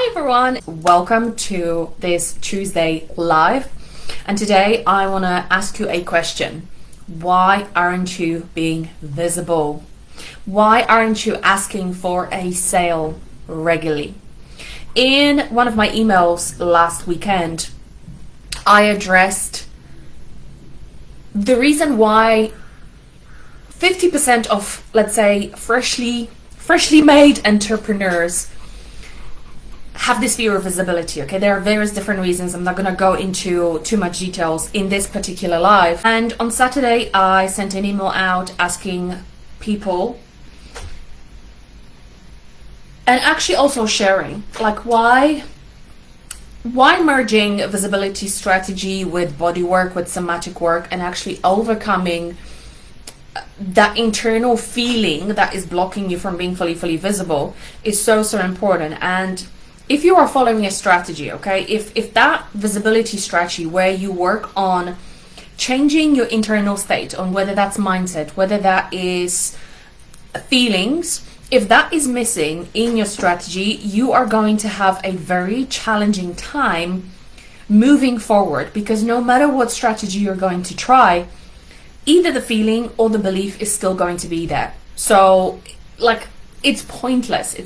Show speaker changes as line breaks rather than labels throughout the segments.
Hi everyone, welcome to this Tuesday live. And today I want to ask you a question. Why aren't you being visible? Why aren't you asking for a sale regularly? In one of my emails last weekend, I addressed the reason why 50% of, let's say, freshly made entrepreneurs have this fear of visibility. Okay, there are various different reasons. I'm not going to go into too much details in this particular live. And on Saturday, I sent an email out asking people, and actually also sharing, like why merging visibility strategy with body work, with somatic work, and actually overcoming that internal feeling that is blocking you from being fully visible is so important. And if you are following a strategy, okay, if that visibility strategy where you work on changing your internal state, on whether that's mindset, whether that is feelings, if that is missing in your strategy, you are going to have a very challenging time moving forward, because no matter what strategy you're going to try, either the feeling or the belief is still going to be there. So like it's pointless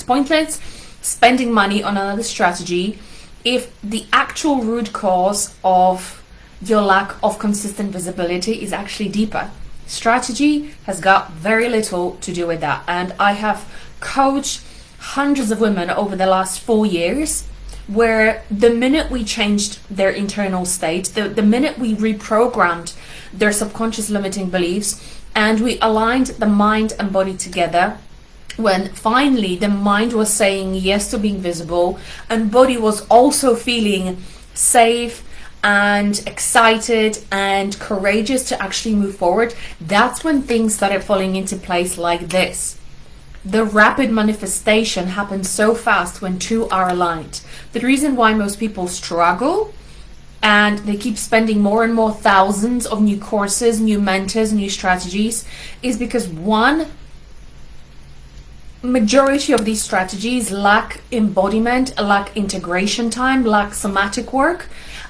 spending money on another strategy if the actual root cause of your lack of consistent visibility is actually deeper. Strategy has got very little to do with that. And I have coached hundreds of women over the last 4 years where the minute we changed their internal state, the minute we reprogrammed their subconscious limiting beliefs and we aligned the mind and body together, when finally the mind was saying yes to being visible and body was also feeling safe and excited and courageous to actually move forward, that's when things started falling into place like this. The rapid manifestation happens so fast when two are aligned. The reason why most people struggle and they keep spending more and more thousands of new courses, new mentors, new strategies is because one, majority of these strategies lack embodiment, lack integration time, lack somatic work,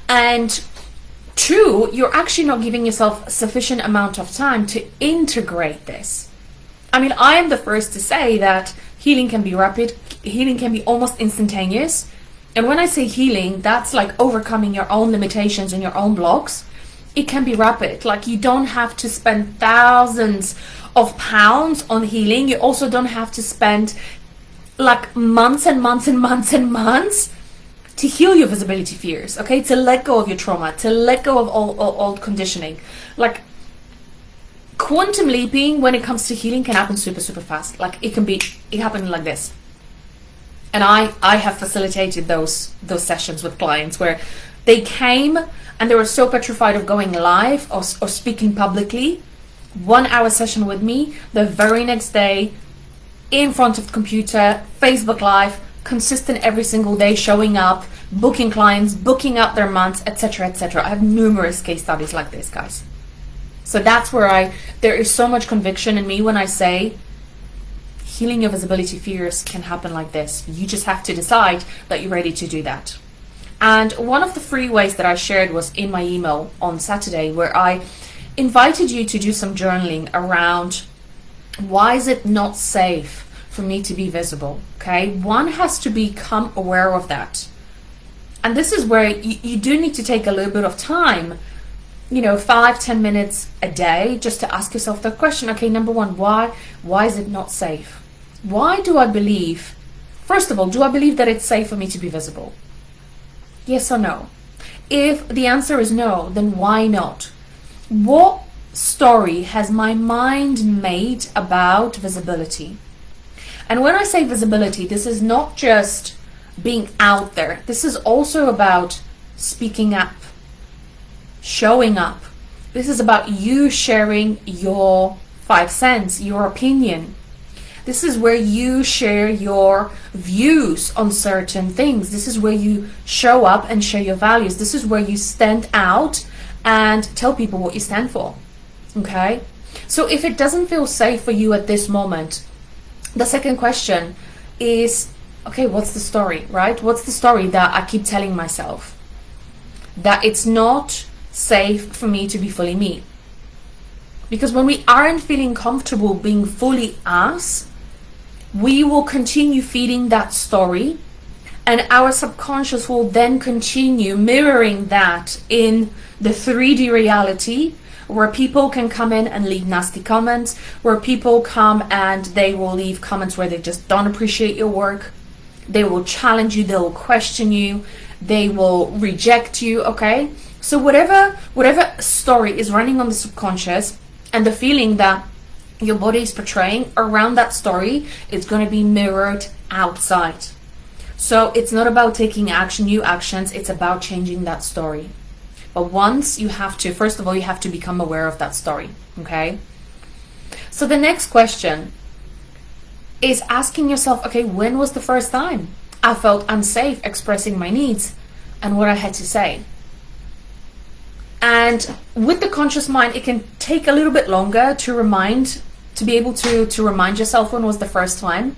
and two, you're actually not giving yourself sufficient amount of time to integrate this. I mean, I am the first to say that healing can be rapid, healing can be almost instantaneous. And when I say healing, that's like overcoming your own limitations and your own blocks. It can be rapid. Like you don't have to spend thousands of pounds on healing. You also don't have to spend like months and months and months and months to heal your visibility fears, okay? To let go of your trauma, to let go of all old conditioning. Like quantum leaping when it comes to healing can happen super fast. Like it happened like this. And I have facilitated those sessions with clients where they came and they were so petrified of going live or speaking publicly. 1 hour session with me, the very next day in front of the computer, Facebook Live, consistent every single day, showing up, booking clients, booking out their months, etc. I have numerous case studies like this, guys. So that's where there is so much conviction in me when I say healing your visibility fears can happen like this. You just have to decide that you're ready to do that. And one of the free ways that I shared was in my email on Saturday, where I invited you to do some journaling around why is it not safe for me to be visible, okay? One has to become aware of that. And this is where you do need to take a little bit of time, 5-10 minutes a day, just to ask yourself the question, okay, number one, why is it not safe? Why do I believe, first of all, do I believe that it's safe for me to be visible? Yes or no? If the answer is no, then why not? What story has my mind made about visibility? And when I say visibility, this is not just being out there. This is also about speaking up, showing up. This is about you sharing your 5 cents, your opinion. This is where you share your views on certain things. This is where you show up and share your values. This is where you stand out and tell people what you stand for. Okay? So if it doesn't feel safe for you at this moment, the second question is, okay, what's the story, right? What's the story that I keep telling myself? That it's not safe for me to be fully me. Because when we aren't feeling comfortable being fully us, we will continue feeding that story, and our subconscious will then continue mirroring that in the 3D reality, where people can come in and leave nasty comments, where people come and they will leave comments where they just don't appreciate your work. They will challenge you, they will question you, they will reject you, okay? So whatever story is running on the subconscious, and the feeling that your body is portraying around that story, it's going to be mirrored outside. So it's not about taking action, new actions, it's about changing that story. But once you have to, first of all, you have to become aware of that story, okay? So the next question is asking yourself, okay, when was the first time I felt unsafe expressing my needs and what I had to say? And with the conscious mind, it can take a little bit longer to be able to remind yourself when was the first time.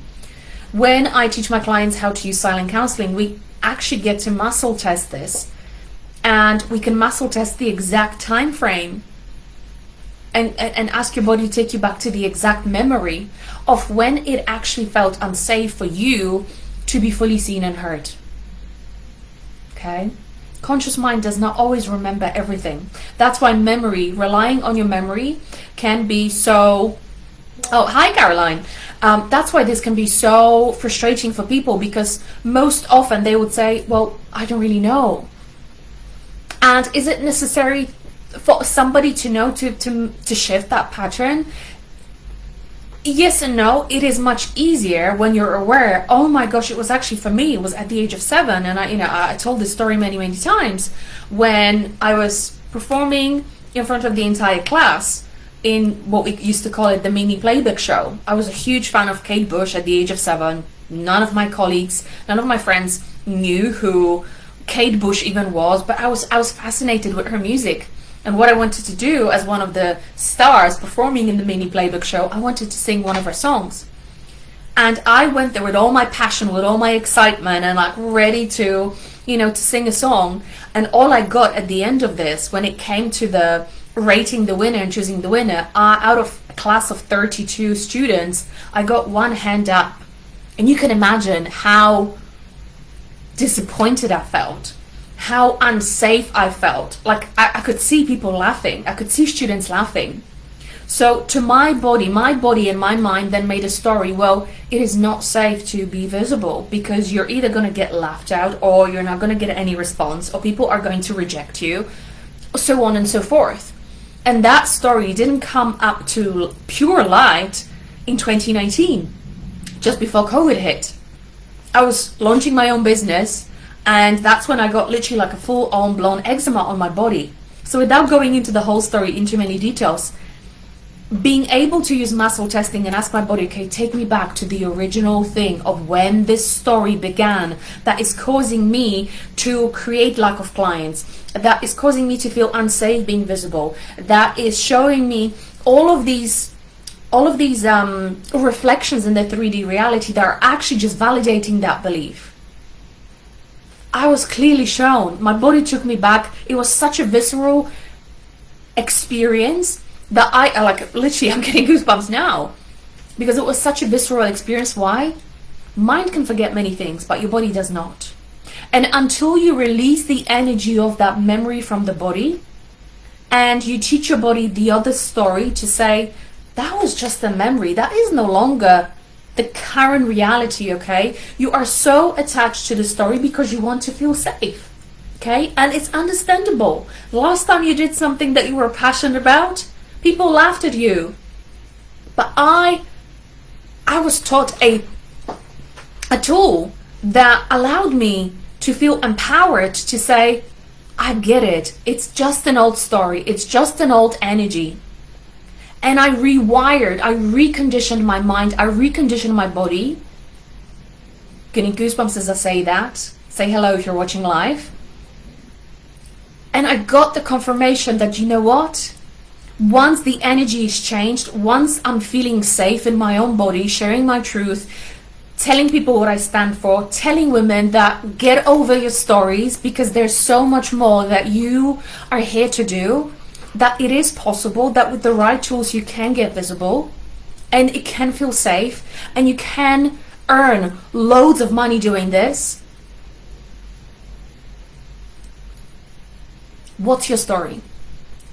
When I teach my clients how to use silent counseling, we actually get to muscle test this. And we can muscle test the exact time frame and ask your body to take you back to the exact memory of when it actually felt unsafe for you to be fully seen and heard. Okay? Conscious mind does not always remember everything. That's why memory, relying on your memory, can be so... Oh, hi Caroline. That's why this can be so frustrating for people, because most often they would say, well, I don't really know. And is it necessary for somebody to know to shift that pattern? Yes and no. It is much easier when you're aware. Oh my gosh, it was actually for me. It was at the age of 7, and I told this story many times when I was performing in front of the entire class in what we used to call it the mini playback show. I was a huge fan of Kate Bush at the age of 7. None of my colleagues, none of my friends knew who Kate Bush even was, but I was fascinated with her music. And what I wanted to do as one of the stars performing in the mini playback show, I wanted to sing one of her songs. And I went there with all my passion, with all my excitement, and like ready to sing a song. And all I got at the end of this, when it came to the rating the winner and choosing the winner, out of a class of 32 students, I got one hand up. And you can imagine how disappointed I felt, how unsafe I felt. Like I could see people laughing, I could see students laughing. So to my body and my mind then made a story, well, it is not safe to be visible because you're either going to get laughed out, or you're not going to get any response, or people are going to reject you, so on and so forth. And that story didn't come up to pure light in 2019, just before COVID hit. I was launching my own business, and that's when I got literally like a full-on blown eczema on my body. So without going into the whole story into many details, being able to use muscle testing and ask my body, okay, take me back to the original thing of when this story began that is causing me to create lack of clients, that is causing me to feel unsafe being visible, that is showing me all of these reflections in the 3D reality that are actually just validating that belief. I was clearly shown. My body took me back. It was such a visceral experience that I like, literally, I'm getting goosebumps now because it was such a visceral experience. Why? Mind can forget many things, but your body does not. And until you release the energy of that memory from the body and you teach your body the other story to say, that was just a memory, that is no longer the current reality, okay? You are so attached to the story because you want to feel safe, okay? And it's understandable. Last time you did something that you were passionate about, people laughed at you. But I was taught a tool that allowed me to feel empowered to say, I get it. It's just an old story. It's just an old energy. And I reconditioned my mind, I reconditioned my body. Getting goosebumps as I say that. Say hello if you're watching live. And I got the confirmation that, you know what? Once the energy is changed, once I'm feeling safe in my own body, sharing my truth, telling people what I stand for, telling women that get over your stories because there's so much more that you are here to do, that it is possible, that with the right tools you can get visible and it can feel safe and you can earn loads of money doing this. What's your story?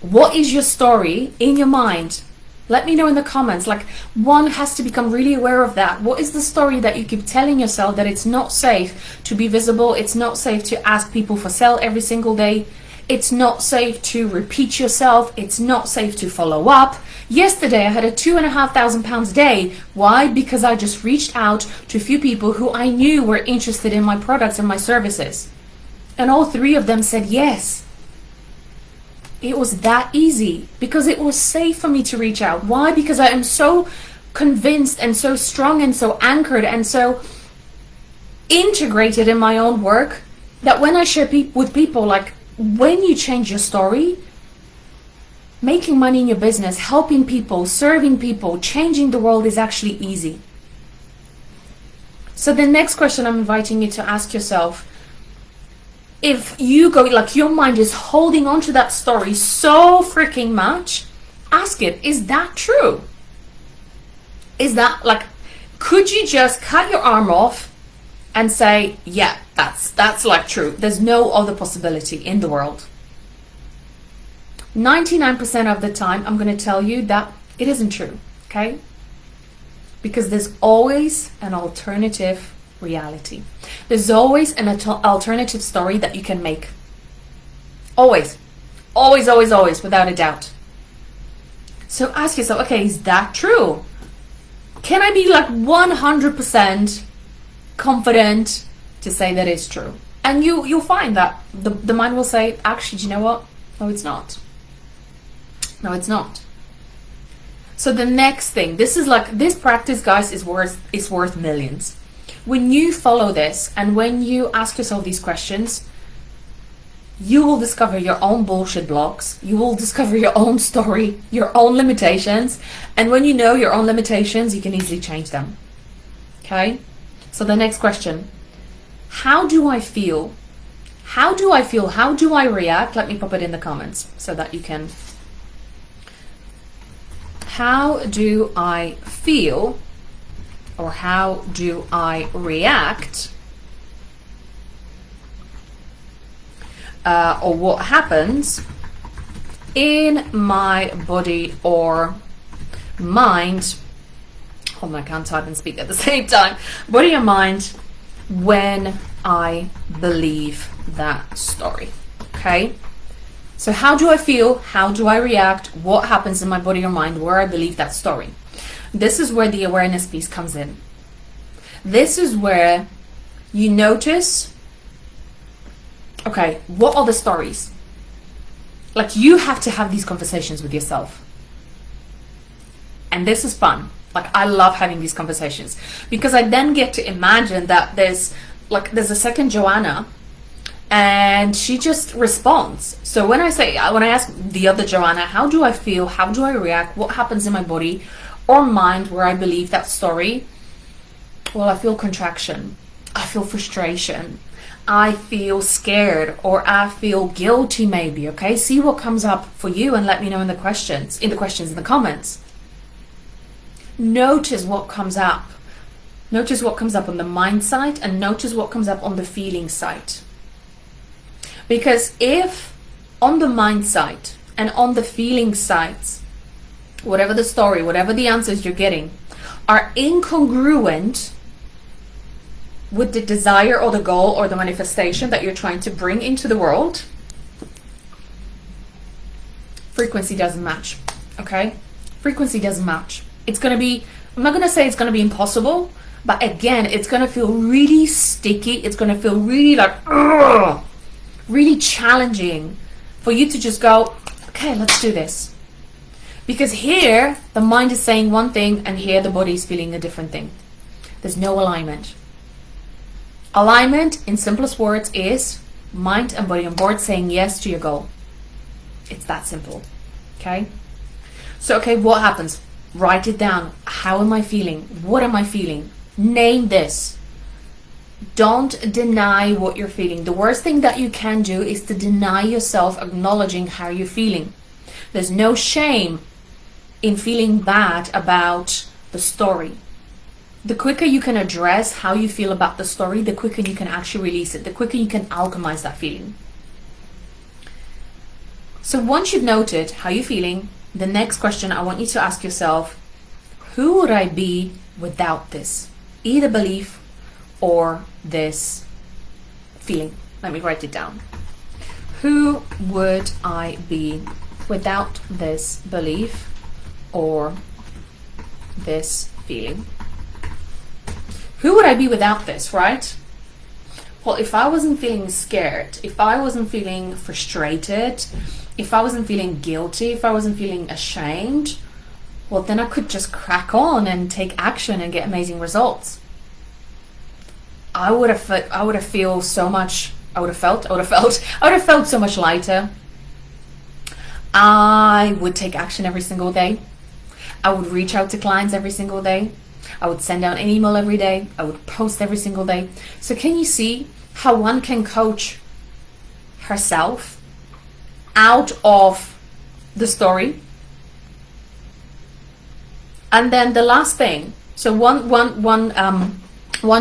What is your story in your mind? Let me know in the comments. Like, one has to become really aware of that. What is the story that you keep telling yourself that it's not safe to be visible? It's not safe to ask people for sale every single day. It's not safe to repeat yourself. It's not safe to follow up. Yesterday I had a £2,500 day. Why? Because I just reached out to a few people who I knew were interested in my products and my services. And all 3 of them said yes. It was that easy because it was safe for me to reach out. Why? Because I am so convinced and so strong and so anchored and so integrated in my own work that when I share with people, like, when you change your story, making money in your business, helping people, serving people, changing the world is actually easy. So the next question I'm inviting you to ask yourself, if you go, like, your mind is holding on to that story so freaking much, ask it, is that true? Is that, like, could you just cut your arm off and say, yeah, that's like true. There's no other possibility in the world. 99% of the time, I'm going to tell you that it isn't true, okay? Because there's always an alternative reality. There's always an alternative story that you can make. Always. Always, always, always, without a doubt. So ask yourself, okay, is that true? Can I be like 100% confident to say that it's true? And you'll find that the mind will say, actually, do you know what? No, it's not. No, it's not. So the next thing, this practice, guys, is worth millions. When you follow this and when you ask yourself these questions, you will discover your own bullshit blocks. You will discover your own story, your own limitations. And when you know your own limitations, you can easily change them. Okay? So the next question, how do I feel? How do I feel? How do I react? Let me pop it in the comments so that you can. How do I feel? Or how do I react? Or what happens in my body or mind? Oh my, I can't type and speak at the same time. Body and mind when I believe that story. Okay? So how do I feel? How do I react? What happens in my body or mind where I believe that story? This is where the awareness piece comes in. This is where you notice, okay, what are the stories? Like, you have to have these conversations with yourself. And this is fun. Like, I love having these conversations because I then get to imagine that there's a second Joanna and she just responds. So when I ask the other Joanna, how do I feel? How do I react? What happens in my body or mind where I believe that story? Well, I feel contraction. I feel frustration. I feel scared, or I feel guilty maybe, okay? See what comes up for you and let me know in the comments. Notice what comes up. Notice what comes up on the mind side and notice what comes up on the feeling side. Because if on the mind side and on the feeling sides, whatever the story, whatever the answers you're getting, are incongruent with the desire or the goal or the manifestation that you're trying to bring into the world, frequency doesn't match, okay? Frequency doesn't match. It's going to be, I'm not going to say it's going to be impossible, but again, it's going to feel really sticky. It's going to feel really like, ugh, really challenging for you to just go, okay, let's do this. Because here, the mind is saying one thing and here the body is feeling a different thing. There's no alignment. Alignment, in simplest words, is mind and body on board saying yes to your goal. It's that simple, okay? So, okay, what happens? Write it down. How am I feeling? What am I feeling? Name this. Don't deny what you're feeling. The worst thing that you can do is to deny yourself acknowledging how you're feeling. There's no shame in feeling bad about the story. The quicker you can address how you feel about the story, the quicker you can actually release it, the quicker you can alchemize that feeling. So once you've noted how you're feeling, the next question I want you to ask yourself, who would I be without this? Either belief or this feeling. Let me write it down. Who would I be without this belief or this feeling? Who would I be without this, right? Well, if I wasn't feeling scared, if I wasn't feeling frustrated, if I wasn't feeling guilty, if I wasn't feeling ashamed, well, then I could just crack on and take action and get amazing results. I would have felt so much lighter. I would take action every single day. I would reach out to clients every single day. I would send out an email every day. I would post every single day. So can you see how one can coach herself out of the story? And then the last thing. So one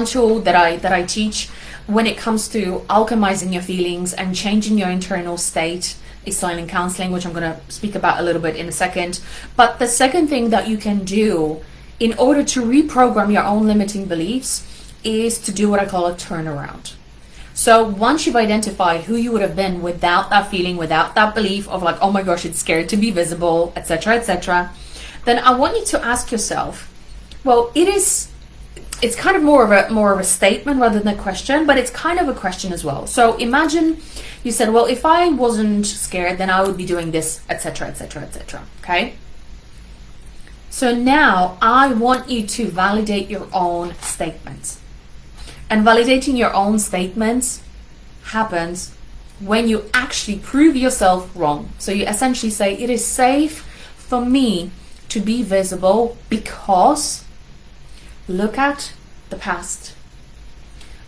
tool that I teach when it comes to alchemizing your feelings and changing your internal state is silent counseling, which I'm going to speak about a little bit in a second. But the second thing that you can do in order to reprogram your own limiting beliefs is to do what I call a turnaround. So once you've identified who you would have been without that feeling, without that belief of like, oh my gosh, it's scared to be visible, etc., then I want you to ask yourself, well, it's kind of more of a statement rather than a question, but it's kind of a question as well. So imagine you said, well, if I wasn't scared, then I would be doing this, etc., okay? So now I want you to validate your own statements. And validating your own statements happens when you actually prove yourself wrong. So you essentially say, it is safe for me to be visible because look at the past.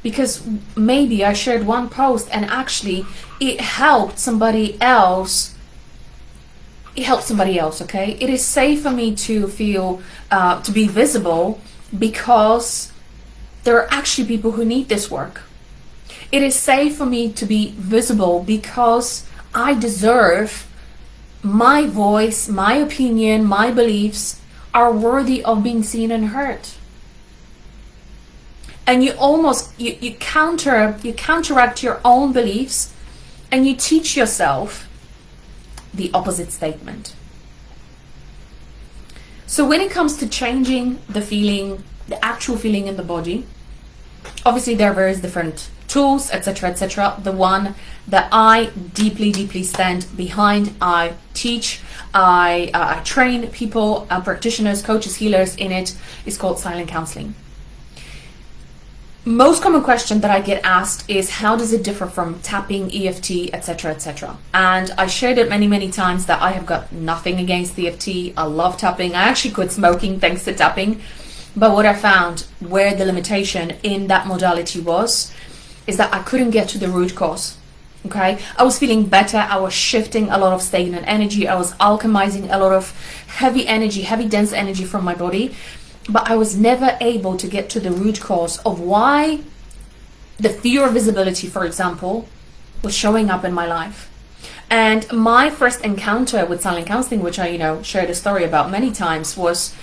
Because maybe I shared one post and actually it helped somebody else. Okay? It is safe for me to feel, to be visible because there are actually people who need this work. It is safe for me to be visible because I deserve my voice, my opinion, my beliefs are worthy of being seen and heard. And you counteract your own beliefs and you teach yourself the opposite statement. So when it comes to changing the feeling, the actual feeling in the body, obviously there are various different tools, etc. The one that I deeply stand behind, I teach, I train people, practitioners, coaches, healers in it, is called silent counseling. Most common question that I get asked is, how does it differ from tapping, EFT, etc. And I shared it many times that I have got nothing against EFT. I love tapping. I actually quit smoking thanks to tapping. But what I found where the limitation in that modality was, is that I couldn't get to the root cause. Okay, I was feeling better. I was shifting a lot of stagnant energy. I was alchemizing a lot of heavy energy, heavy dense energy from my body. But I was never able to get to the root cause of why the fear of visibility, for example, was showing up in my life. And my first encounter with silent counseling, which I, shared a story about many times, was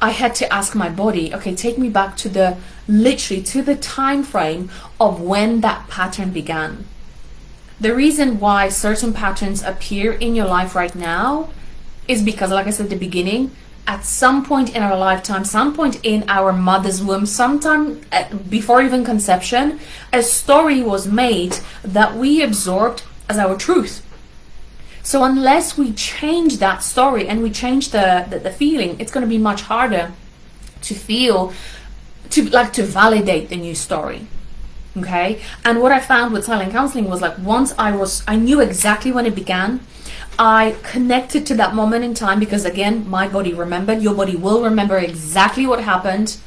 I had to ask my body, okay, take me back to the time frame of when that pattern began. The reason why certain patterns appear in your life right now is because, like I said at the beginning, at some point in our lifetime, some point in our mother's womb, sometime before even conception, a story was made that we absorbed as our truth. So unless we change that story and we change the feeling, it's going to be much harder to feel, to validate the new story. Okay? And what I found with silent counseling was once I knew exactly when it began. I connected to that moment in time because, again, my body remembered. Your body will remember exactly what happened.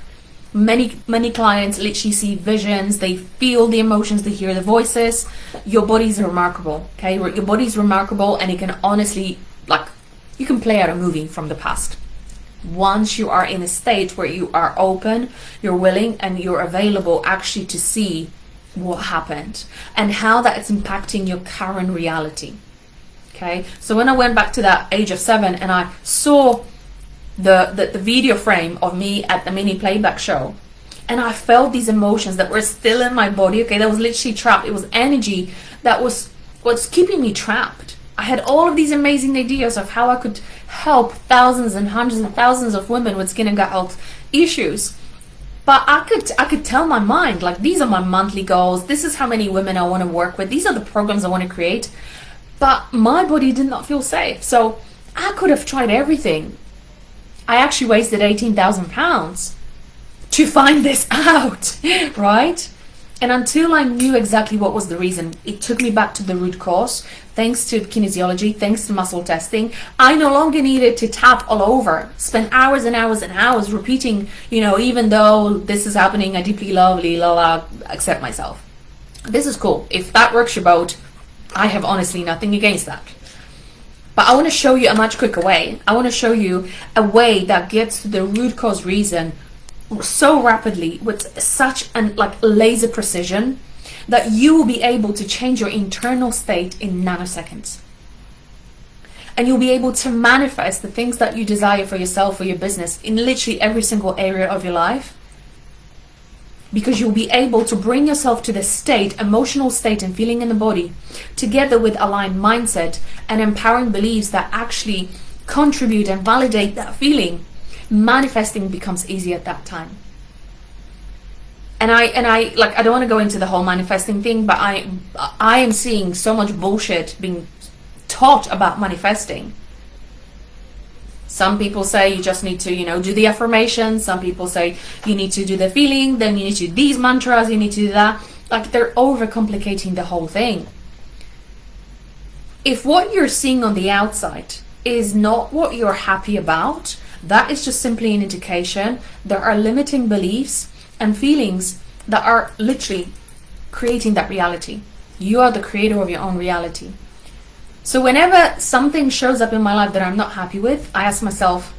Many clients literally see visions, they feel the emotions, they hear the voices. Your body's remarkable, okay? Your body's remarkable, and it can honestly, like, you can play out a movie from the past. Once you are in a state where you are open, you're willing, and you're available actually to see what happened and how that is impacting your current reality. Okay, so when I went back to that age of 7 and I saw the video frame of me at the mini playback show, and I felt these emotions that were still in my body, okay, that was literally trapped. It was energy that was keeping me trapped. I had all of these amazing ideas of how I could help thousands and hundreds and thousands of women with skin and gut health issues. But I could tell my mind, like, these are my monthly goals. This is how many women I want to work with. These are the programs I want to create. But my body did not feel safe. So I could have tried everything. I actually wasted 18,000 pounds to find this out, right? And until I knew exactly what was the reason, it took me back to the root cause. Thanks to kinesiology, thanks to muscle testing, I no longer needed to tap all over, spend hours and hours and hours repeating, even though this is happening, I deeply love, accept myself. This is cool. If that works your boat, I have honestly nothing against that. But I want to show you a much quicker way. I want to show you a way that gets to the root cause reason so rapidly with such an laser precision that you will be able to change your internal state in nanoseconds. And you'll be able to manifest the things that you desire for yourself, for your business, in literally every single area of your life. Because you'll be able to bring yourself to the state, emotional state and feeling in the body, together with aligned mindset and empowering beliefs that actually contribute and validate that feeling. Manifesting becomes easy at that time. And I don't want to go into the whole manifesting thing, but I am seeing so much bullshit being taught about manifesting. Some people say you just need to, do the affirmations. Some people say you need to do the feeling, then you need to do these mantras, you need to do that. They're overcomplicating the whole thing. If what you're seeing on the outside is not what you're happy about, that is just simply an indication there are limiting beliefs and feelings that are literally creating that reality. You are the creator of your own reality. So whenever something shows up in my life that I'm not happy with, I ask myself,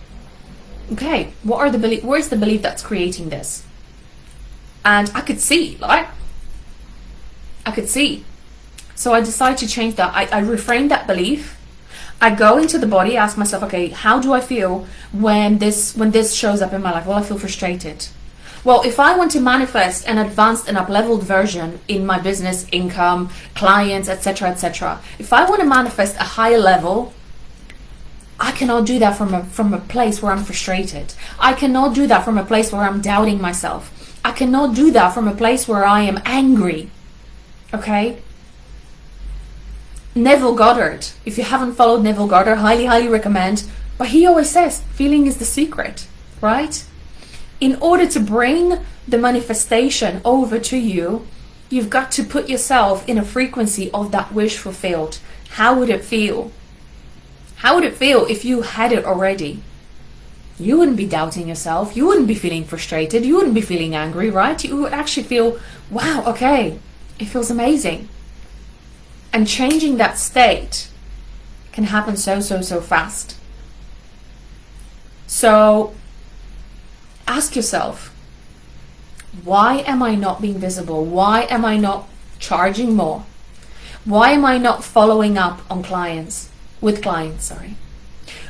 okay, where's the belief that's creating this? And I could see. So I decide to change that. I reframe that belief. I go into the body, ask myself, okay, how do I feel when this shows up in my life? Well, I feel frustrated. Well, if I want to manifest an advanced and up-leveled version in my business, income, clients, etc., if I want to manifest a higher level, I cannot do that from a place where I'm frustrated. I cannot do that from a place where I'm doubting myself. I cannot do that from a place where I am angry. Okay? Neville Goddard. If you haven't followed Neville Goddard, highly recommend. But he always says, feeling is the secret, right? In order to bring the manifestation over to you, you've got to put yourself in a frequency of that wish fulfilled. How would it feel? How would it feel if you had it already? You wouldn't be doubting yourself. You wouldn't be feeling frustrated. You wouldn't be feeling angry, right? You would actually feel, wow, okay, it feels amazing. And changing that state can happen so fast. So ask yourself, why am I not being visible? Why am I not charging more? Why am I not following up on with clients?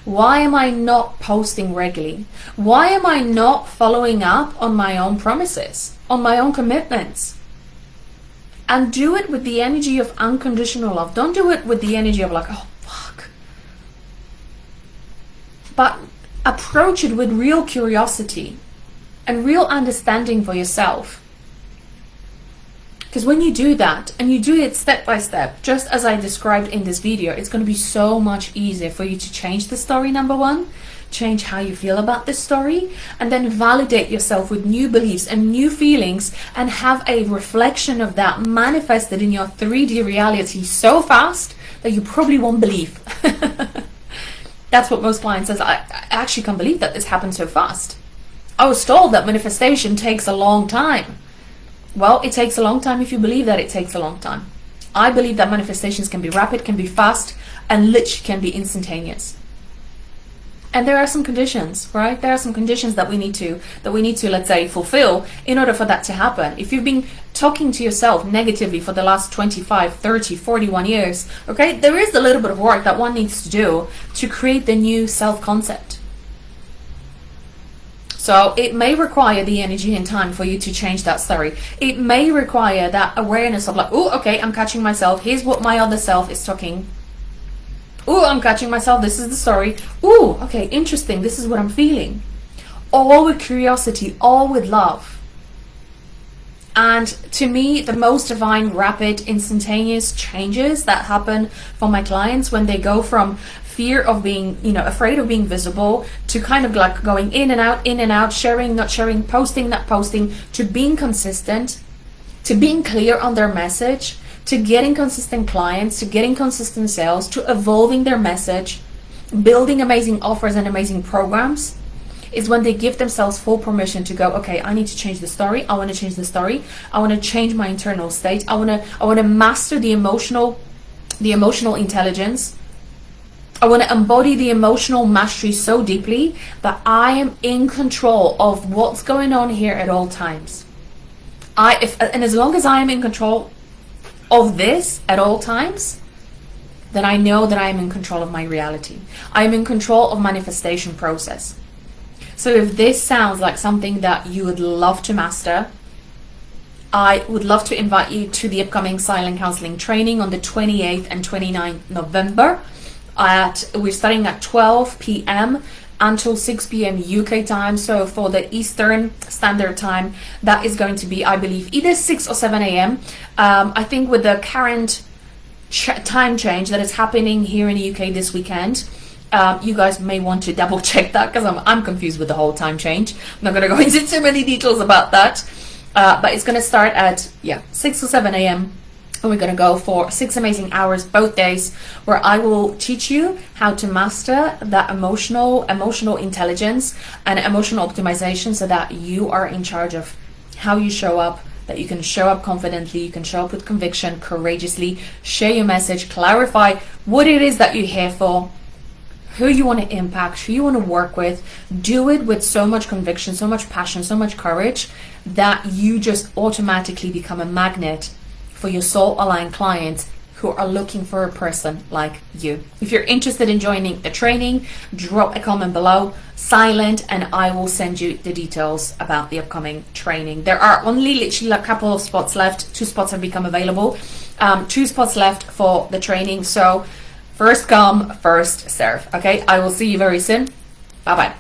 Why am I not posting regularly? Why am I not following up on my own promises, on my own commitments? And do it with the energy of unconditional love. Don't do it with the energy of oh, fuck. But approach it with real curiosity and real understanding for yourself. Because when you do that, and you do it step by step, just as I described in this video, it's going to be so much easier for you to change the story, number one, change how you feel about this story, and then validate yourself with new beliefs and new feelings, and have a reflection of that manifested in your 3D reality so fast that you probably won't believe. That's what most clients says. I actually can't believe that this happened so fast. I was told that manifestation takes a long time. Well, it takes a long time if you believe that it takes a long time. I believe that manifestations can be rapid, can be fast, and literally can be instantaneous. And there are some conditions, right? There are some conditions that we need to, let's say, fulfill in order for that to happen. If you've been talking to yourself negatively for the last 25, 30, 41 years, okay, there is a little bit of work that one needs to do to create the new self-concept. So it may require the energy and time for you to change that story. It may require that awareness of like, oh, okay, I'm catching myself. Here's what my other self is talking. Oh, I'm catching myself. This is the story. Oh, okay, interesting. This is what I'm feeling. All with curiosity, all with love. And to me, the most divine, rapid, instantaneous changes that happen for my clients when they go from fear of being, afraid of being visible, to kind of like going in and out, sharing, not sharing, posting, not posting, to being consistent, to being clear on their message, to getting consistent clients, to getting consistent sales, to evolving their message, building amazing offers and amazing programs, is when they give themselves full permission to go, okay, I need to change the story. I want to change the story. I want to change my internal state. I want to master the emotional intelligence. I want to embody the emotional mastery so deeply that I am in control of what's going on here at all times. And as long as I am in control of this at all times, then I know that I am in control of my reality. I am in control of manifestation process. So if this sounds like something that you would love to master, I would love to invite you to the upcoming Silent Counseling training on the 28th and 29th November. We're starting at 12 p.m. until 6 p.m. UK time. So for the Eastern Standard Time, that is going to be, I believe, either 6 or 7 a.m. I think with the current time change that is happening here in the UK this weekend, you guys may want to double check that, because I'm confused with the whole time change. I'm not going to go into too many details about that. But it's going to start at 6 or 7 a.m. and we're going to go for 6 amazing hours both days, where I will teach you how to master that emotional intelligence and emotional optimization, so that you are in charge of how you show up, that you can show up confidently, you can show up with conviction, courageously, share your message, clarify what it is that you're here for, who you want to impact, who you want to work with. Do it with so much conviction, so much passion, so much courage, that you just automatically become a magnet for your soul-aligned clients who are looking for a person like you. If you're interested in joining the training, drop a comment below, silent, and I will send you the details about the upcoming training. There are only literally a couple of spots left. 2 spots have become available. 2 spots left for the training. So first come, first serve. Okay, I will see you very soon. Bye-bye.